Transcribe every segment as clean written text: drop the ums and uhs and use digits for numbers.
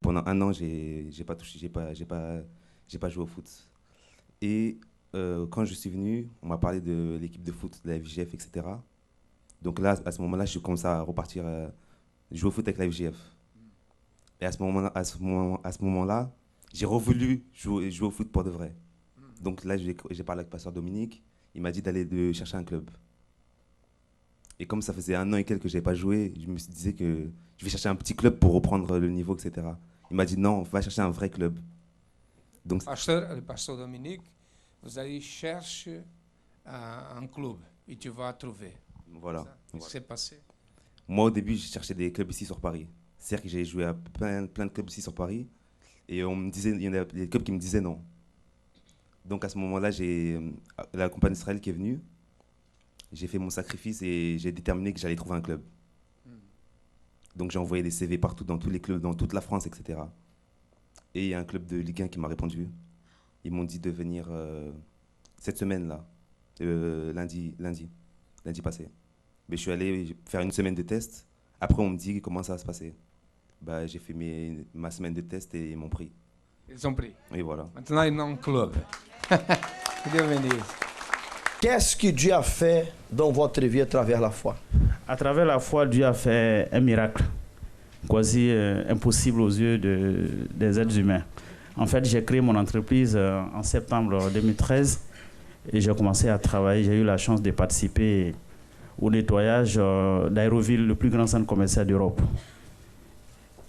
pendant un an, j'ai pas touché, j'ai pas joué au foot. Et quand je suis venu, on m'a parlé de l'équipe de foot de la FJF, etc. Donc là, à ce moment-là, je commence à repartir jouer au foot avec la FJF. Et à ce moment-là, j'ai revoulu jouer au foot pour de vrai. Donc là, j'ai parlé avec le pasteur Dominique. Il m'a dit de chercher un club. Et comme ça faisait un an et quelques que je n'avais pas joué, je me disais que je vais chercher un petit club pour reprendre le niveau, etc. Il m'a dit non, va chercher un vrai club. Donc, le pasteur Dominique, vous allez chercher un club et tu vas trouver. Voilà. Qu'est-ce qui s'est passé? Moi, au début, je cherchais des clubs ici sur Paris. C'est-à-dire que j'ai joué à plein de clubs ici sur Paris. Et on me disait, il y en a des clubs qui me disaient non. Donc à ce moment-là, j'ai la compagnie Israël qui est venue. J'ai fait mon sacrifice et j'ai déterminé que j'allais trouver un club. Donc j'ai envoyé des CV partout, dans tous les clubs, dans toute la France, etc. Et il y a un club de Ligue 1 qui m'a répondu. Ils m'ont dit de venir cette semaine-là, lundi passé. Mais je suis allé faire une semaine de test. Après, on me dit comment ça va se passer. Bah, j'ai fait ma semaine de test et ils m'ont pris. Ils ont pris. Et voilà. Maintenant, ils ont un club. Dieu bénisse. Qu'est-ce que Dieu a fait dans votre vie à travers la foi? À travers la foi, Dieu a fait un miracle, quasi impossible aux yeux des êtres humains. En fait, j'ai créé mon entreprise en septembre 2013 et j'ai commencé à travailler. J'ai eu la chance de participer au nettoyage d'Aéroville, le plus grand centre commercial d'Europe.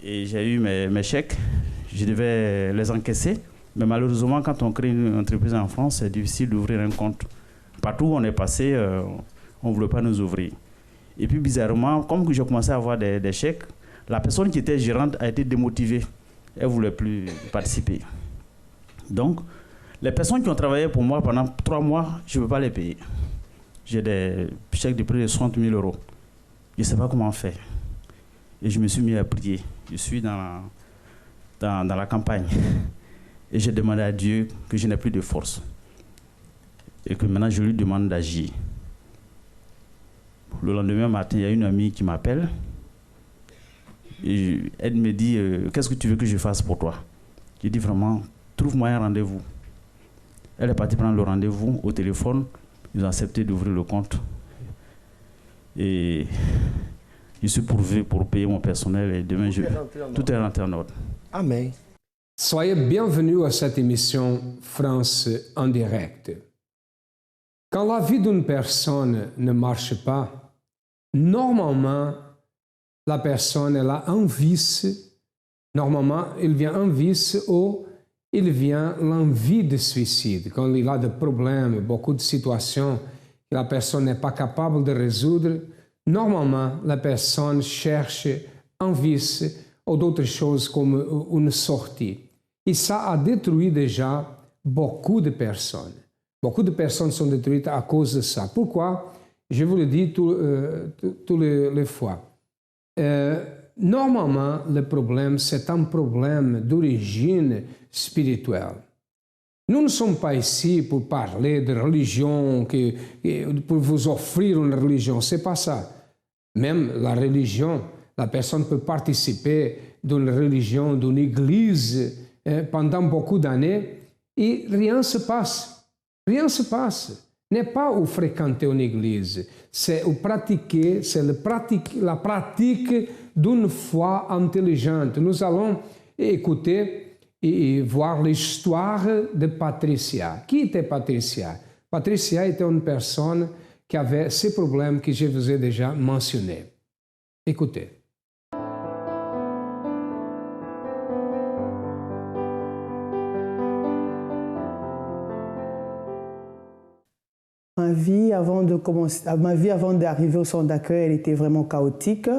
Et j'ai eu mes chèques, je devais les encaisser. Mais malheureusement, quand on crée une entreprise en France, c'est difficile d'ouvrir un compte. Partout où on est passé, on ne voulait pas nous ouvrir. Et puis bizarrement, comme j'ai commencé à avoir des chèques, la personne qui était gérante a été démotivée. Elle ne voulait plus participer. Donc, les personnes qui ont travaillé pour moi pendant 3 mois, je ne peux pas les payer. J'ai des chèques de près de 60 000 euros. Je ne sais pas comment faire. Et je me suis mis à prier. Je suis dans la campagne. Et j'ai demandé à Dieu que je n'ai plus de force. Et que maintenant, je lui demande d'agir. Le lendemain matin, il y a une amie qui m'appelle. Et elle me dit, qu'est-ce que tu veux que je fasse pour toi? Je dis vraiment, trouve-moi un rendez-vous. Elle est partie prendre le rendez-vous au téléphone. Ils ont accepté d'ouvrir le compte. Et je suis pourvu pour payer mon personnel. Et demain, tout est rentré en ordre. Amen. Soyez bienvenus à cette émission France en direct. Quand la vie d'une personne ne marche pas, normalement, la personne elle a un vice. Normalement, il vient un vice ou il vient l'envie de suicide. Quand il a des problèmes, beaucoup de situations que la personne n'est pas capable de résoudre, normalement, la personne cherche un vice ou d'autres choses comme une sortie. Et ça a détruit déjà beaucoup de personnes. Beaucoup de personnes sont détruites à cause de ça. Pourquoi? Je vous le dis toutes les fois. Normalement, le problème, c'est un problème d'origine spirituelle. Nous ne sommes pas ici pour parler de religion, pour vous offrir une religion. Ce n'est pas ça. Même la religion, la personne peut participer d'une religion, d'une église pendant beaucoup d'années et rien ne se passe. Rien ne se passe. N'est pas au fréquenter une église, c'est au pratiquer, c'est la pratique d'une foi intelligente. Nous allons écouter et voir l'histoire de Patricia. Qui était Patricia? Patricia était une personne qui avait ces problèmes que je vous ai déjà mentionnés. Écoutez. Ma vie avant d'arriver au centre d'accueil, elle était vraiment chaotique.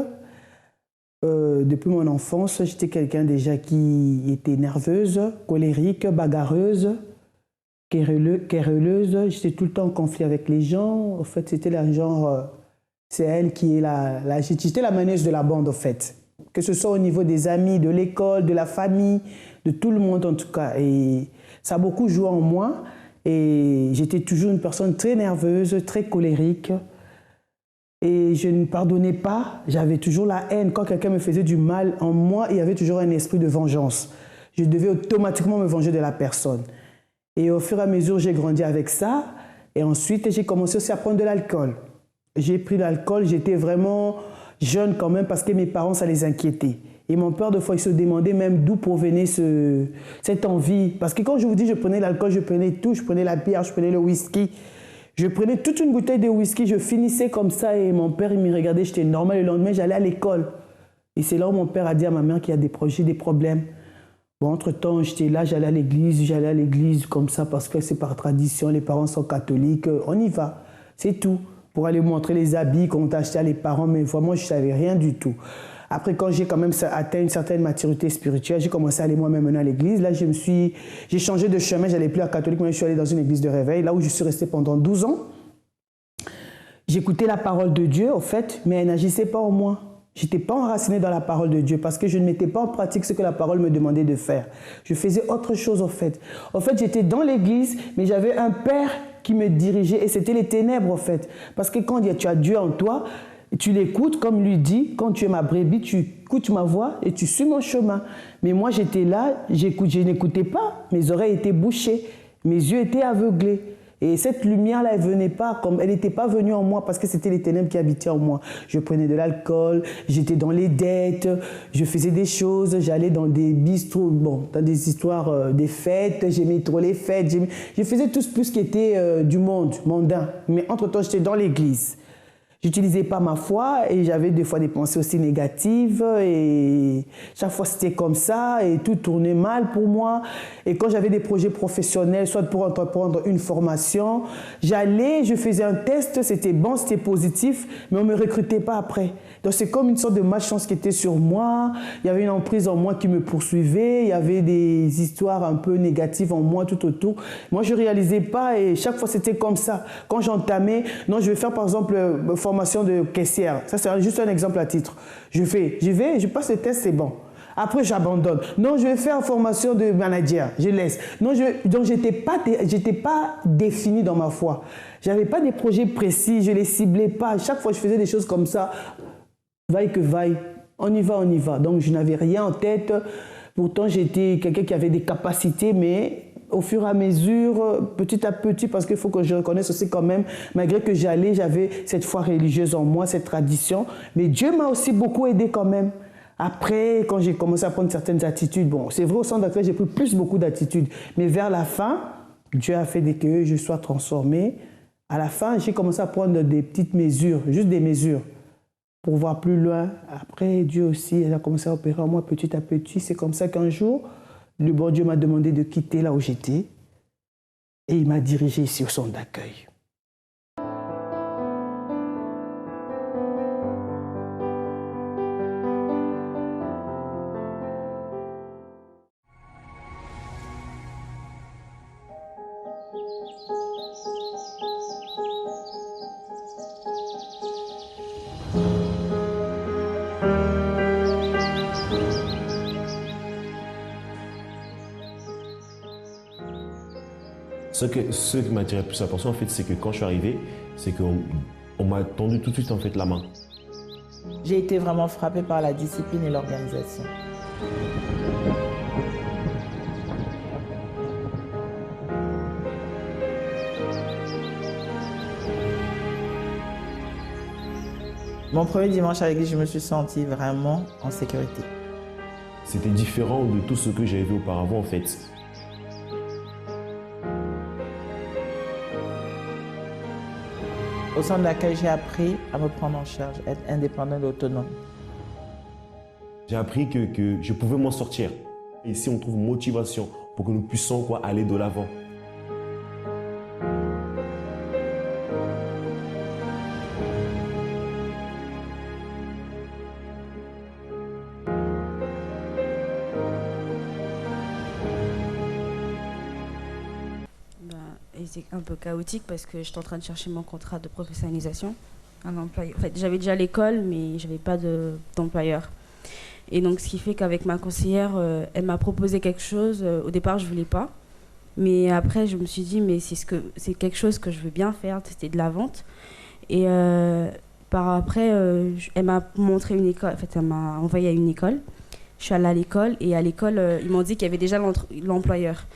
Depuis mon enfance, j'étais quelqu'un déjà qui était nerveuse, colérique, bagarreuse, querelleuse. J'étais tout le temps en conflit avec les gens. En fait, c'était la genre... c'est elle qui est j'étais la meneuse de la bande, en fait. Que ce soit au niveau des amis, de l'école, de la famille, de tout le monde en tout cas. Et ça a beaucoup joué en moi. Et j'étais toujours une personne très nerveuse, très colérique. Et je ne pardonnais pas, j'avais toujours la haine. Quand quelqu'un me faisait du mal, en moi, il y avait toujours un esprit de vengeance. Je devais automatiquement me venger de la personne. Et au fur et à mesure, j'ai grandi avec ça. Et ensuite, j'ai commencé aussi à prendre de l'alcool. J'ai pris l'alcool, j'étais vraiment jeune quand même parce que mes parents, ça les inquiétait. Et mon père, de fois, il se demandait même d'où provenait cette envie. Parce que quand je vous dis je prenais l'alcool, je prenais tout. Je prenais la bière, je prenais le whisky. Je prenais toute une bouteille de whisky, je finissais comme ça et mon père, il me regardait, j'étais normal. Le lendemain, j'allais à l'école. Et c'est là où mon père a dit à ma mère qu'il y a des projets, des problèmes. Bon, entre-temps, j'étais là, j'allais à l'église comme ça parce que c'est par tradition, les parents sont catholiques, on y va, c'est tout. Pour aller montrer les habits qu'on t'a acheté à les parents, mais vraiment, je ne savais rien du tout. Après, quand j'ai quand même atteint une certaine maturité spirituelle, j'ai commencé à aller moi-même à l'église. Là, j'ai changé de chemin, je n'allais plus à catholique, mais je suis allé dans une église de réveil, là où je suis resté pendant 12 ans. J'écoutais la parole de Dieu, en fait, mais elle n'agissait pas en moi. Je n'étais pas enracinée dans la parole de Dieu parce que je ne mettais pas en pratique ce que la parole me demandait de faire. Je faisais autre chose, en fait. En fait, j'étais dans l'église, mais j'avais un père qui me dirigeait et c'était les ténèbres, en fait. Parce que quand tu as Dieu en toi, tu l'écoutes, comme lui dit, quand tu es ma brebis, tu écoutes ma voix et tu suis mon chemin. Mais moi, j'étais là, je n'écoutais pas, mes oreilles étaient bouchées, mes yeux étaient aveuglés. Et cette lumière-là, elle venait pas, comme elle n'était pas venue en moi parce que c'était les ténèbres qui habitaient en moi. Je prenais de l'alcool, j'étais dans les dettes, je faisais des choses, j'allais dans des bistrots, bon, dans des histoires, des fêtes, j'aimais trop les fêtes, je faisais tout ce qui était du monde, mondain. Mais entre-temps, j'étais dans l'église. J'utilisais pas ma foi et j'avais des fois des pensées aussi négatives et chaque fois c'était comme ça et tout tournait mal pour moi. Et quand j'avais des projets professionnels, soit pour entreprendre une formation, j'allais, je faisais un test, c'était bon, c'était positif, mais on me recrutait pas après. Donc c'est comme une sorte de malchance qui était sur moi, il y avait une emprise en moi qui me poursuivait, il y avait des histoires un peu négatives en moi tout autour. Moi je réalisais pas et chaque fois c'était comme ça. Quand j'entamais, non je vais faire par exemple formation de caissière, ça c'est juste un exemple à titre. Je passe le test, c'est bon. Après, j'abandonne. Non, je vais faire formation de manager, je laisse. Non, donc, je n'étais pas définie dans ma foi. Je n'avais pas des projets précis, je ne les ciblais pas. Chaque fois, je faisais des choses comme ça. Vaille que vaille, on y va. Donc, je n'avais rien en tête. Pourtant, j'étais quelqu'un qui avait des capacités, mais au fur et à mesure, petit à petit, parce qu'il faut que je reconnaisse aussi quand même, malgré que j'avais cette foi religieuse en moi, cette tradition. Mais Dieu m'a aussi beaucoup aidé quand même. Après, quand j'ai commencé à prendre certaines attitudes, bon, c'est vrai, au centre d'accueil, j'ai pris beaucoup d'attitudes. Mais vers la fin, Dieu a fait que je sois transformée. À la fin, j'ai commencé à prendre des petites mesures, juste des mesures, pour voir plus loin. Après, Dieu aussi, il a commencé à opérer en moi petit à petit. C'est comme ça qu'un jour, le bon Dieu m'a demandé de quitter là où j'étais. Et il m'a dirigé ici au centre d'accueil. Ce qui m'a attiré plus l'attention, en fait, c'est que quand je suis arrivé, c'est qu'on m'a tendu tout de suite en fait, la main. J'ai été vraiment frappée par la discipline et l'organisation. Mon premier dimanche à l'église, je me suis sentie vraiment en sécurité. C'était différent de tout ce que j'avais vu auparavant, en fait. Au centre d'accueil, j'ai appris à me prendre en charge, être indépendante et autonome. J'ai appris que je pouvais m'en sortir. Ici, on trouve motivation pour que nous puissions aller de l'avant. C'est un peu chaotique parce que j'étais en train de chercher mon contrat de professionnalisation, un employeur. En fait, j'avais déjà l'école, mais je n'avais pas d'employeur. Et donc, ce qui fait qu'avec ma conseillère, elle m'a proposé quelque chose. Au départ, je ne voulais pas. Mais après, je me suis dit, mais c'est quelque chose que je veux bien faire. C'était de la vente. Et Après, elle m'a montré une école, en fait, elle m'a envoyé à une école. Je suis allée à l'école et à l'école, ils m'ont dit qu'il y avait déjà l'employeur.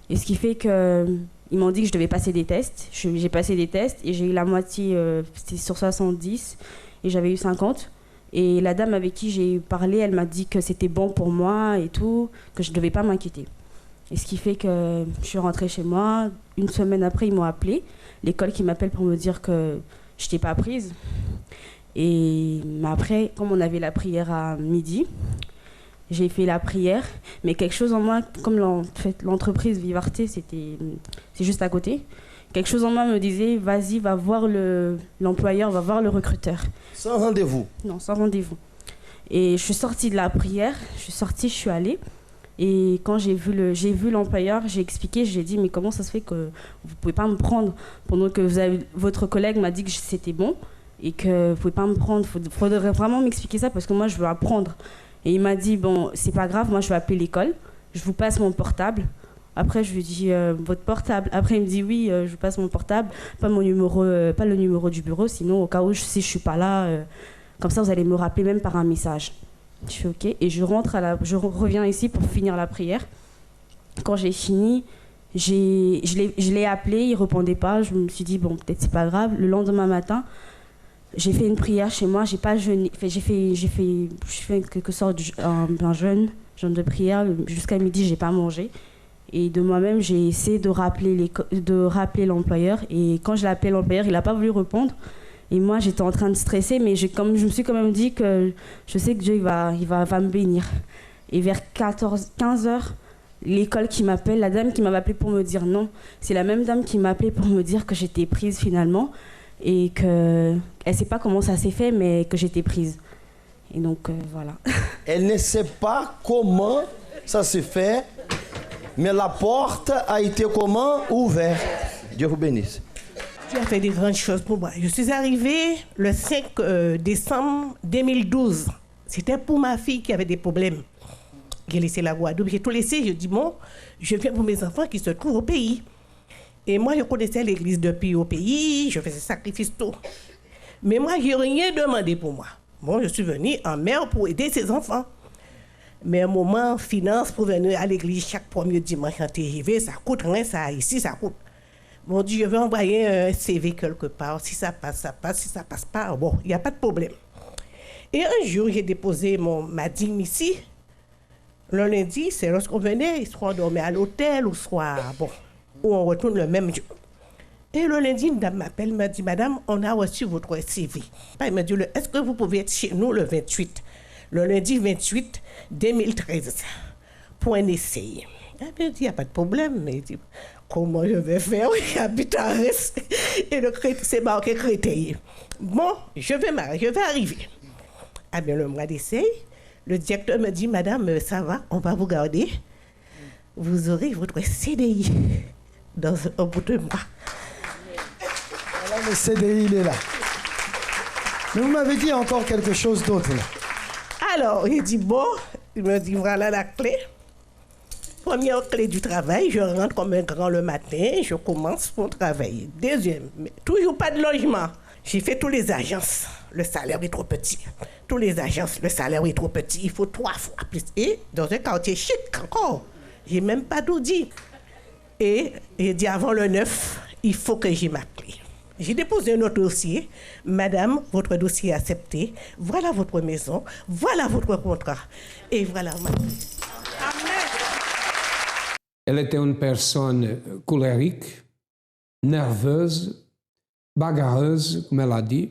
Et ce qui fait qu'ils m'ont dit que je devais passer des tests. J'ai passé des tests et j'ai eu la moitié, c'était sur 70 et j'avais eu 50. Et la dame avec qui j'ai parlé, elle m'a dit que c'était bon pour moi et tout, que je ne devais pas m'inquiéter. Et ce qui fait que je suis rentrée chez moi. Une semaine après, ils m'ont appelé. L'école qui m'appelle pour me dire que je n'étais pas prise. Et après, comme on avait la prière à midi, j'ai fait la prière. Mais quelque chose en moi, comme l'entreprise Vivarte, c'est juste à côté. Quelque chose en moi me disait, vas-y, va voir l'employeur, va voir le recruteur. Sans rendez-vous? Non, sans rendez-vous. Et je suis sortie de la prière, je suis allée. Et quand j'ai vu l'employeur, j'ai expliqué, j'ai dit, mais comment ça se fait que vous ne pouvez pas me prendre pendant que votre collègue m'a dit que c'était bon et que vous ne pouvez pas me prendre, il faudrait vraiment m'expliquer ça parce que moi je veux apprendre. Et il m'a dit, bon, c'est pas grave, moi je vais appeler l'école, je vous passe mon portable. Après je lui dis, votre portable. Après il me dit, oui, je vous passe mon portable, pas le numéro du bureau, sinon au cas où si je ne suis pas là, comme ça vous allez me rappeler même par un message. Je fais OK et je reviens ici pour finir la prière. Quand j'ai fini, je l'ai appelé, il répondait pas. Je me suis dit bon, peut-être c'est pas grave. Le lendemain matin, j'ai fait une prière chez moi. J'ai pas jeûné. J'ai fait quelque sorte un jeûne de prière jusqu'à midi. J'ai pas mangé et de moi-même j'ai essayé de rappeler l'employeur. Et quand je l'ai appelé l'employeur, il a pas voulu répondre. Et moi, j'étais en train de stresser, mais je me suis quand même dit que je sais que Dieu il va me bénir. Et vers 15 heures, l'école qui m'appelle, la dame qui m'avait appelée pour me dire non, c'est la même dame qui m'a appelée pour me dire que j'étais prise finalement. Et qu'elle ne sait pas comment ça s'est fait, mais que j'étais prise. Et donc, voilà. Elle ne sait pas comment ça s'est fait, mais la porte a été comment? Ouverte. Dieu vous bénisse. Tu as fait des grandes choses pour moi. Je suis arrivée le 5 décembre 2012. C'était pour ma fille qui avait des problèmes. J'ai laissé la Guadeloupe, j'ai tout laissé. Je dis, bon, je viens pour mes enfants qui se trouvent au pays. Et moi, je connaissais l'église depuis au pays, je faisais sacrifice tout. Mais moi, je n'ai rien demandé pour moi. Bon, je suis venue en mer pour aider ces enfants. Mais un moment, finance pour venir à l'église chaque premier dimanche en TGV, ça coûte rien, ça ici, ça coûte. Bon, je vais envoyer un CV quelque part. Si ça passe, ça passe. Si ça passe pas, bon, il n'y a pas de problème. Et un jour, j'ai déposé ma dîme ici. Le lundi, c'est lorsqu'on venait, soit on dormait à l'hôtel, ou soit, bon, où on retourne le même jour. Et le lundi, une dame m'appelle, m'a dit, madame, on a reçu votre CV. Elle m'a dit, est-ce que vous pouvez être chez nous le 28? Le lundi 28 2013, pour un essai. Elle m'a dit, il n'y a pas de problème. Mais dit, comment je vais faire? J'habite à Reims et c'est marqué Créteil. Bon, je vais arriver. Ah bien, le mois d'essai, le directeur me dit, madame, ça va, on va vous garder. Vous aurez votre CDI dans un bout de mois. Voilà, le CDI, il est là. Mais vous m'avez dit encore quelque chose d'autre là. Alors, il dit, bon, il me dit, voilà la clé. Première clé du travail, je rentre comme un grand le matin, je commence mon travail. Deuxième, toujours pas de logement. J'ai fait toutes les agences, le salaire est trop petit. Toutes les agences, le salaire est trop petit, il faut 3 fois plus. Et dans un quartier chic encore, j'ai même pas d'audit. Et il dit avant le 9, il faut que j'ai ma clé. J'ai déposé un autre dossier. Madame, votre dossier est accepté. Voilà votre maison, voilà votre contrat. Et voilà ma clé. Elle était une personne colérique, nerveuse, bagarreuse, comme elle a dit.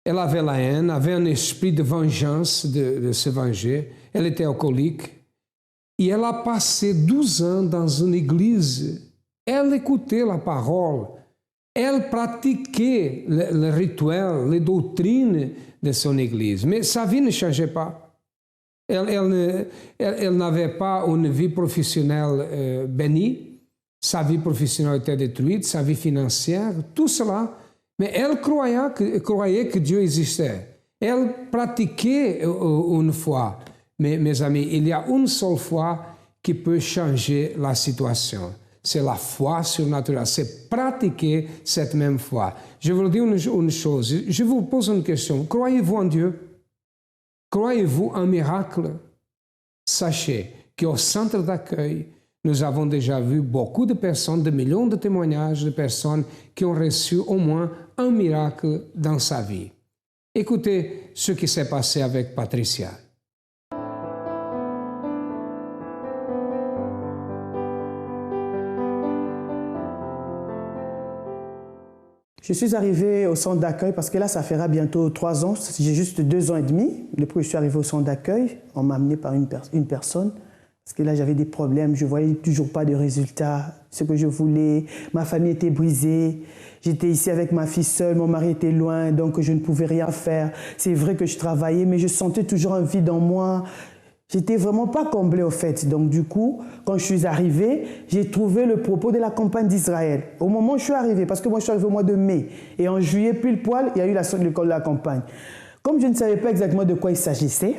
Elle avait la haine, avait un esprit de vengeance, de se venger. Elle était alcoolique. Et elle a passé 12 ans dans une église. Elle écoutait la parole. Elle pratiquait le rituel, les doctrines de son église. Mais sa vie ne changeait pas. Elle n'avait pas une vie professionnelle bénie. Sa vie professionnelle était détruite, sa vie financière, tout cela. Mais elle croyait que Dieu existait. Elle pratiquait une foi. Mais mes amis, il y a une seule foi qui peut changer la situation. C'est la foi surnaturelle, c'est pratiquer cette même foi. Je vous dire une chose, je vous pose une question. Croyez-vous en Dieu? Croyez-vous en miracle? Sachez qu'au centre d'accueil, nous avons déjà vu beaucoup de personnes, des millions de témoignages de personnes qui ont reçu au moins un miracle dans sa vie. Écoutez ce qui s'est passé avec Patricia. Je suis arrivée au centre d'accueil parce que là, ça fera bientôt 3 ans. J'ai juste 2 ans et demi. Depuis que je suis arrivée au centre d'accueil, on m'a amené par une personne. Parce que là, j'avais des problèmes. Je ne voyais toujours pas de résultats. Ce que je voulais, ma famille était brisée. J'étais ici avec ma fille seule. Mon mari était loin, donc je ne pouvais rien faire. C'est vrai que je travaillais, mais je sentais toujours un vide en moi. J'étais vraiment pas comblée au fait. Donc du coup, quand je suis arrivée, j'ai trouvé le propos de la campagne d'Israël. Au moment où je suis arrivée, parce que moi je suis arrivée au mois de mai, et en juillet, pile poil, il y a eu l'école de la campagne. Comme je ne savais pas exactement de quoi il s'agissait,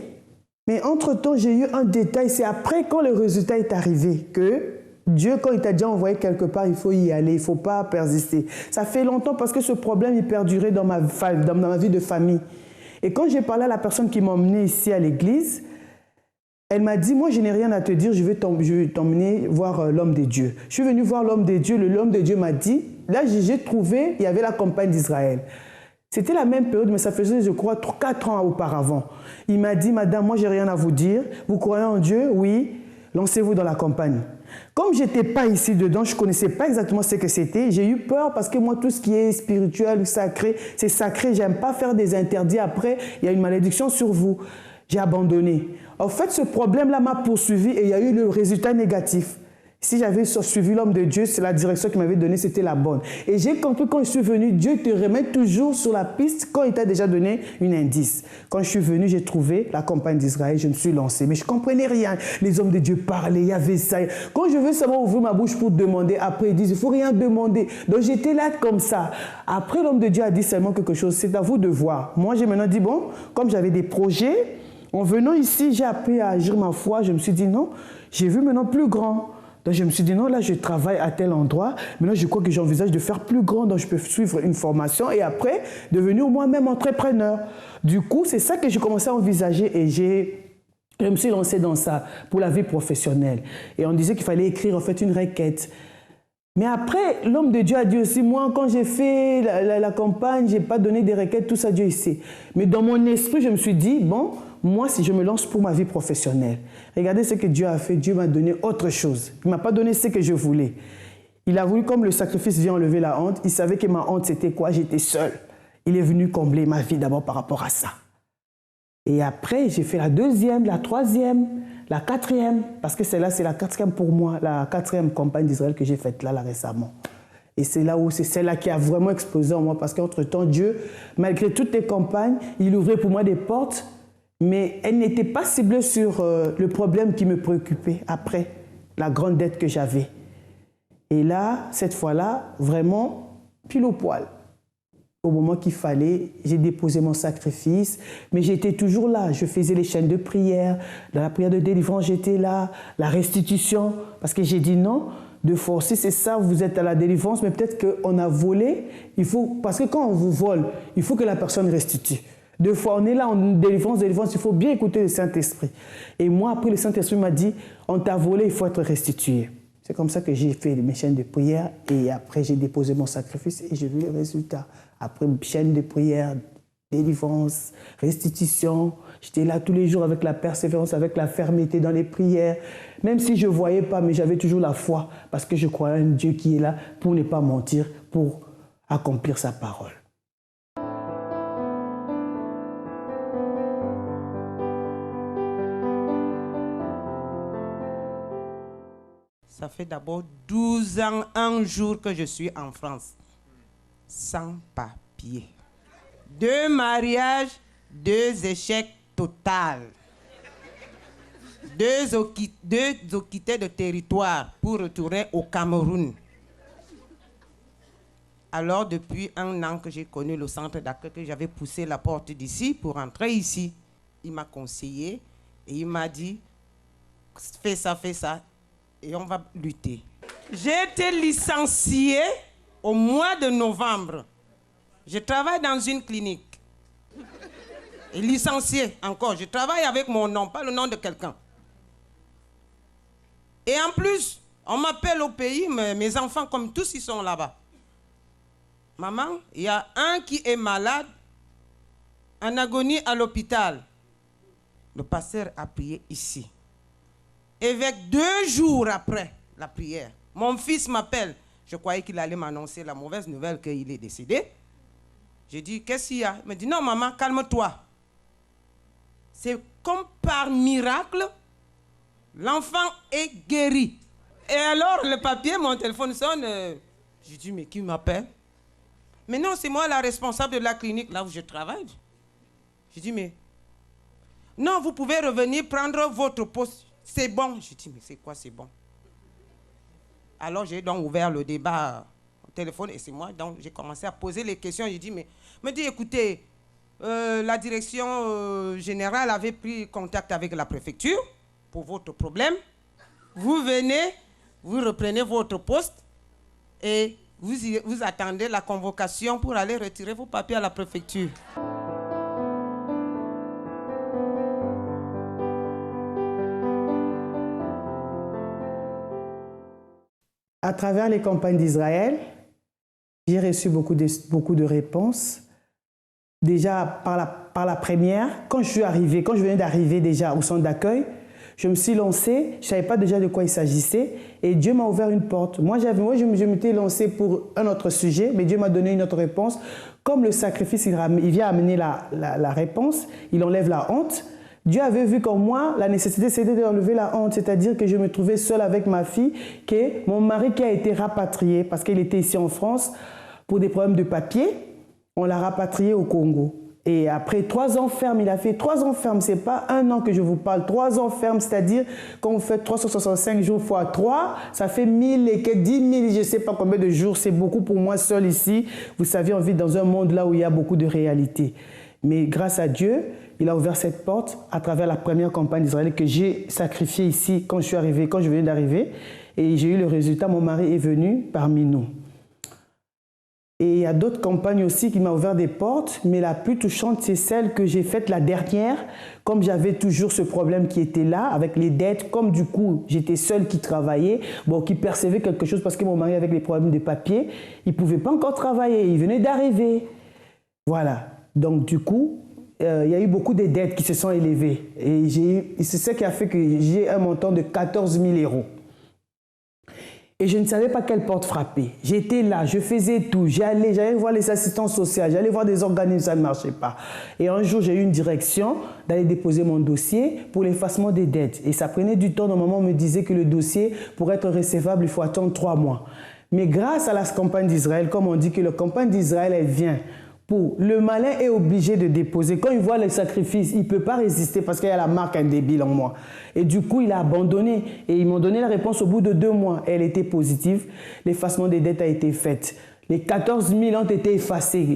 mais entre-temps, j'ai eu un détail. C'est après, quand le résultat est arrivé, que Dieu, quand il t'a déjà envoyé quelque part, il faut y aller, il ne faut pas persister. Ça fait longtemps parce que ce problème, il perdurait dans ma vie de famille. Et quand j'ai parlé à la personne qui m'a emmené ici à l'église, elle m'a dit, moi, je n'ai rien à te dire, je vais t'emmener voir l'homme de Dieu. Je suis venue voir l'homme de Dieu, l'homme de Dieu m'a dit, là, j'ai trouvé, il y avait la campagne d'Israël. C'était la même période, mais ça faisait, je crois, 4 ans auparavant. Il m'a dit, madame, moi, j'ai rien à vous dire. Vous croyez en Dieu? Oui. Lancez-vous dans la campagne. Comme je n'étais pas ici dedans, je ne connaissais pas exactement ce que c'était. J'ai eu peur parce que moi, tout ce qui est spirituel, sacré, c'est sacré. Je n'aime pas faire des interdits. Après, il y a une malédiction sur vous. J'ai abandonné. En fait, ce problème-là m'a poursuivi et il y a eu le résultat négatif. Si j'avais suivi l'homme de Dieu, c'est la direction qu'il m'avait donnée, c'était la bonne. Et j'ai compris quand je suis venu, Dieu te remet toujours sur la piste quand il t'a déjà donné un indice. Quand je suis venu, j'ai trouvé la campagne d'Israël, je me suis lancé. Mais je ne comprenais rien. Les hommes de Dieu parlaient, il y avait ça. Quand je veux seulement ouvrir ma bouche pour demander, après ils disent, il ne faut rien demander. Donc j'étais là comme ça. Après, l'homme de Dieu a dit seulement quelque chose, c'est à vous de voir. Moi, j'ai maintenant dit, bon, comme j'avais des projets, en venant ici, j'ai appris à agir ma foi. Je me suis dit, non, j'ai vu maintenant plus grand. Donc je me suis dit, non, là je travaille à tel endroit, maintenant je crois que j'envisage de faire plus grand, donc je peux suivre une formation et après devenir moi-même entrepreneur. Du coup, c'est ça que j'ai commencé à envisager et je me suis lancé dans ça pour la vie professionnelle. Et on disait qu'il fallait écrire en fait une requête. Mais après, l'homme de Dieu a dit aussi, moi quand j'ai fait la campagne, je n'ai pas donné des requêtes, tout ça Dieu sait. Mais dans mon esprit, je me suis dit, bon, moi, si je me lance pour ma vie professionnelle, regardez ce que Dieu a fait. Dieu m'a donné autre chose. Il ne m'a pas donné ce que je voulais. Il a voulu, comme le sacrifice vient enlever la honte, il savait que ma honte, c'était quoi? J'étais seule. Il est venu combler ma vie d'abord par rapport à ça. Et après, j'ai fait la 2e, la 3e, la 4e, parce que celle-là, c'est la 4e pour moi, la 4e campagne d'Israël que j'ai faite là récemment. Et c'est là où c'est celle-là qui a vraiment explosé en moi, parce qu'entre-temps, Dieu, malgré toutes les campagnes, il ouvrait pour moi des portes, mais elle n'était pas ciblée sur le problème qui me préoccupait après, la grande dette que j'avais. Et là, cette fois-là, vraiment, pile au poil. Au moment qu'il fallait, j'ai déposé mon sacrifice, mais j'étais toujours là. Je faisais les chaînes de prière, dans la prière de délivrance, j'étais là, la restitution, parce que j'ai dit non, de forcer, c'est ça, vous êtes à la délivrance, mais peut-être qu'on a volé, parce que quand on vous vole, il faut que la personne restitue. 2 fois, on est là en délivrance, il faut bien écouter le Saint-Esprit. Et moi, après, le Saint-Esprit m'a dit, on t'a volé, il faut être restitué. C'est comme ça que j'ai fait mes chaînes de prière et après, j'ai déposé mon sacrifice et j'ai vu le résultat. Après, chaîne de prière, délivrance, restitution, j'étais là tous les jours avec la persévérance, avec la fermeté dans les prières. Même si je ne voyais pas, mais j'avais toujours la foi parce que je croyais en Dieu qui est là pour ne pas mentir, pour accomplir sa parole. Ça fait d'abord 12 ans, un jour que je suis en France, sans papier. 2 mariages, 2 échecs total. 2 occupés de territoire pour retourner au Cameroun. Alors, depuis 1 an que j'ai connu le centre d'accueil, que j'avais poussé la porte d'ici pour entrer ici, il m'a conseillé et il m'a dit, fais ça. Et on va lutter. J'ai été licenciée au mois de novembre. Je travaille dans une clinique. Et licenciée encore. Je travaille avec mon nom, pas le nom de quelqu'un. Et en plus, on m'appelle au pays, mes enfants, comme tous, ils sont là-bas. Maman, il y a un qui est malade, en agonie à l'hôpital. Le pasteur a prié ici. Et avec 2 jours après la prière, mon fils m'appelle. Je croyais qu'il allait m'annoncer la mauvaise nouvelle qu'il est décédé. J'ai dit, qu'est-ce qu'il y a? Il me dit, non maman, calme-toi. C'est comme par miracle, l'enfant est guéri. Et alors, le papier, mon téléphone sonne. J'ai dit, mais qui m'appelle? Mais non, c'est moi la responsable de la clinique là où je travaille. J'ai dit, mais... Non, vous pouvez revenir prendre votre poste. C'est bon. J'ai dit, mais c'est quoi c'est bon? Alors, j'ai donc ouvert le débat au téléphone et c'est moi. Donc, j'ai commencé à poser les questions. J'ai dit, mais... Me dit, écoutez, la direction générale avait pris contact avec la préfecture pour votre problème. Vous venez, vous reprenez votre poste et vous attendez la convocation pour aller retirer vos papiers à la préfecture. À travers les campagnes d'Israël, j'ai reçu beaucoup de réponses. Déjà, par la première, quand je venais d'arriver déjà au centre d'accueil, je me suis lancée, je ne savais pas déjà de quoi il s'agissait, et Dieu m'a ouvert une porte. Moi, je m'étais lancée pour un autre sujet, mais Dieu m'a donné une autre réponse. Comme le sacrifice, il vient amener la réponse, il enlève la honte. Dieu avait vu qu'en moi, la nécessité, c'était d'enlever la honte, c'est-à-dire que je me trouvais seule avec ma fille, que mon mari qui a été rapatrié, parce qu'il était ici en France, pour des problèmes de papier, on l'a rapatrié au Congo. Et après 3 ans ferme, il a fait 3 ans ferme, ce n'est pas 1 an que je vous parle, 3 ans ferme, c'est-à-dire quand vous faites 365 jours x 3, ça fait 1000 et 10 000, je ne sais pas combien de jours, c'est beaucoup pour moi seul ici. Vous savez, on vit dans un monde là où il y a beaucoup de réalités. Mais grâce à Dieu, il a ouvert cette porte à travers la première campagne d'Israël que j'ai sacrifiée ici quand je venais d'arriver. Et j'ai eu le résultat, mon mari est venu parmi nous. Et il y a d'autres campagnes aussi qui m'ont ouvert des portes, mais la plus touchante, c'est celle que j'ai faite la dernière. Comme j'avais toujours ce problème qui était là, avec les dettes, comme du coup, j'étais seule qui travaillait, qui percevait quelque chose parce que mon mari avait des problèmes de papier, il ne pouvait pas encore travailler, il venait d'arriver. Voilà. Donc du coup, il y a eu beaucoup de dettes qui se sont élevées. Et c'est ça qui a fait que j'ai un montant de 14 000 €. Et je ne savais pas quelle porte frapper. J'étais là, je faisais tout. J'allais voir les assistants sociaux, j'allais voir des organismes, ça ne marchait pas. Et un jour, j'ai eu une direction d'aller déposer mon dossier pour l'effacement des dettes. Et ça prenait du temps. Normalement, on me disait que le dossier, pour être recevable, il faut attendre 3 mois. Mais grâce à la campagne d'Israël, comme on dit que la campagne d'Israël, elle vient le malin est obligé de déposer. Quand il voit les sacrifices, il ne peut pas résister parce qu'il y a la marque indélébile en moi. Et du coup, il a abandonné. Et ils m'ont donné la réponse au bout de 2 mois. Elle était positive. L'effacement des dettes a été fait. Les 14 000 ont été effacés.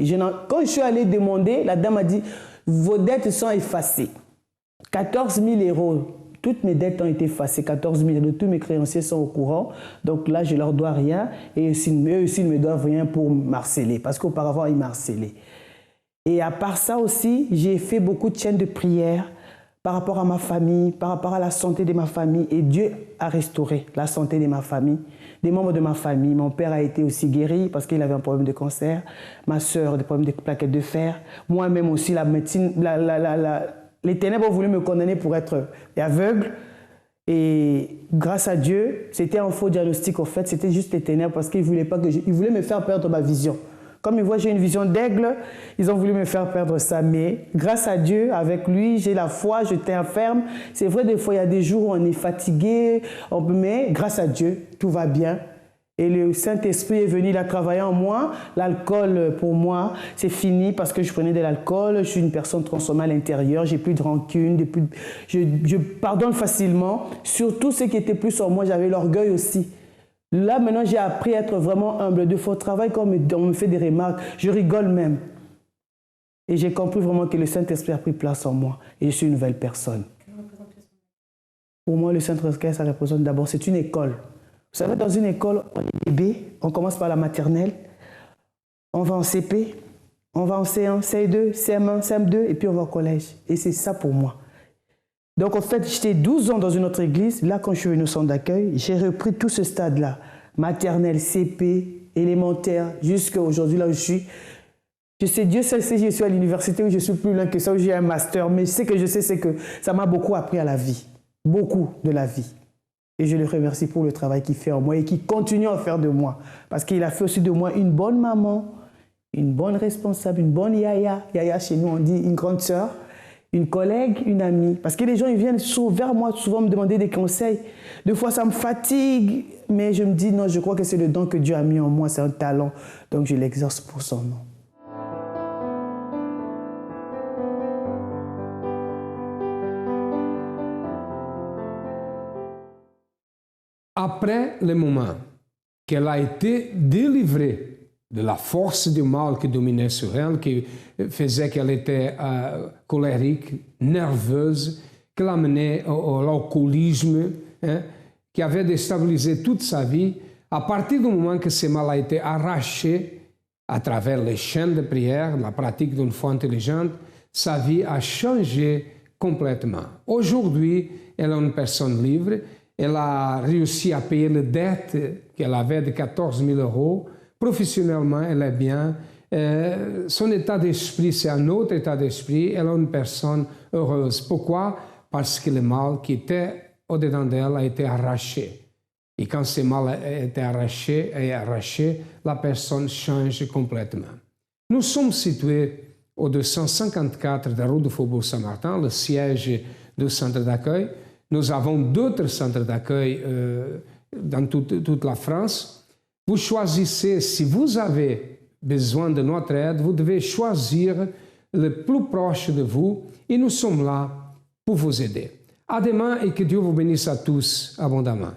Quand je suis allé demander, la dame a dit, vos dettes sont effacées. 14 000 €. Toutes mes dettes ont été effacées, 14 000 €. Tous mes créanciers sont au courant. Donc là, je ne leur dois rien. Et eux aussi, ils ne me doivent rien pour m'harceler. Parce qu'auparavant, ils m'harcelaient. Et à part ça aussi, j'ai fait beaucoup de chaînes de prière par rapport à ma famille, par rapport à la santé de ma famille. Et Dieu a restauré la santé de ma famille, des membres de ma famille. Mon père a été aussi guéri parce qu'il avait un problème de cancer. Ma soeur, des problèmes de plaquettes de fer. Moi-même aussi, la médecine, les ténèbres ont voulu me condamner pour être aveugle. Et grâce à Dieu, c'était un faux diagnostic en fait. C'était juste les ténèbres parce qu'ils voulaient me faire perdre ma vision. Comme ils voient j'ai une vision d'aigle, ils ont voulu me faire perdre ça. Mais grâce à Dieu, avec lui, j'ai la foi, je tiens ferme. C'est vrai, des fois, il y a des jours où on est fatigué. Mais grâce à Dieu, tout va bien. Et le Saint-Esprit est venu, il a travaillé en moi. L'alcool, pour moi, c'est fini parce que je prenais de l'alcool. Je suis une personne transformée à l'intérieur. J'ai plus de rancune. Je pardonne facilement. Surtout ce qui était plus en moi, j'avais l'orgueil aussi. Là, maintenant, j'ai appris à être vraiment humble. De faux travail, quand on me fait des remarques, je rigole même. Et j'ai compris vraiment que le Saint-Esprit a pris place en moi. Et je suis une nouvelle personne. Pour moi, le Saint-Esprit, ça représente d'abord, c'est une école. Vous savez, dans une école, on est bébé, on commence par la maternelle, on va en CP, on va en C1, C2, CM1, CM2, et puis on va au collège. Et c'est ça pour moi. Donc en fait, j'étais 12 ans dans une autre église. Là, quand je suis venu au centre d'accueil, j'ai repris tout ce stade-là. Maternelle, CP, élémentaire, jusqu'à aujourd'hui, là où je suis. Je sais, Dieu seul sait, je suis à l'université où je suis plus loin que ça, où j'ai un master. Mais ce que je sais, c'est que ça m'a beaucoup appris à la vie. Beaucoup de la vie. Et je le remercie pour le travail qu'il fait en moi et qu'il continue à faire de moi. Parce qu'il a fait aussi de moi une bonne maman, une bonne responsable, une bonne yaya. Yaya, chez nous, on dit une grande sœur, une collègue, une amie. Parce que les gens, ils viennent vers moi souvent me demander des conseils. Des fois, ça me fatigue, mais je me dis, non, je crois que c'est le don que Dieu a mis en moi, c'est un talent. Donc, je l'exerce pour son nom. Après le moment qu'elle a été délivrée de la force du mal qui dominait sur elle, qui faisait qu'elle était colérique, nerveuse, qui l'amenait à l'alcoolisme, hein, qui avait déstabilisé toute sa vie, à partir du moment que ce mal a été arraché à travers les chaînes de prière, la pratique d'une foi intelligente, sa vie a changé complètement. Aujourd'hui, elle est une personne libre. Elle a réussi à payer les dettes qu'elle avait de 14 000 €. Professionnellement, elle est bien. Son état d'esprit, c'est un autre état d'esprit. Elle est une personne heureuse. Pourquoi? Parce que le mal qui était au-dedans d'elle a été arraché. Et quand ce mal a été arraché, la personne change complètement. Nous sommes situés au 254 de la rue du Faubourg Saint-Martin, le siège du centre d'accueil. Nous avons d'autres centres d'accueil dans toute la France. Vous choisissez, si vous avez besoin de notre aide, vous devez choisir le plus proche de vous et nous sommes là pour vous aider. À demain et que Dieu vous bénisse à tous abondamment.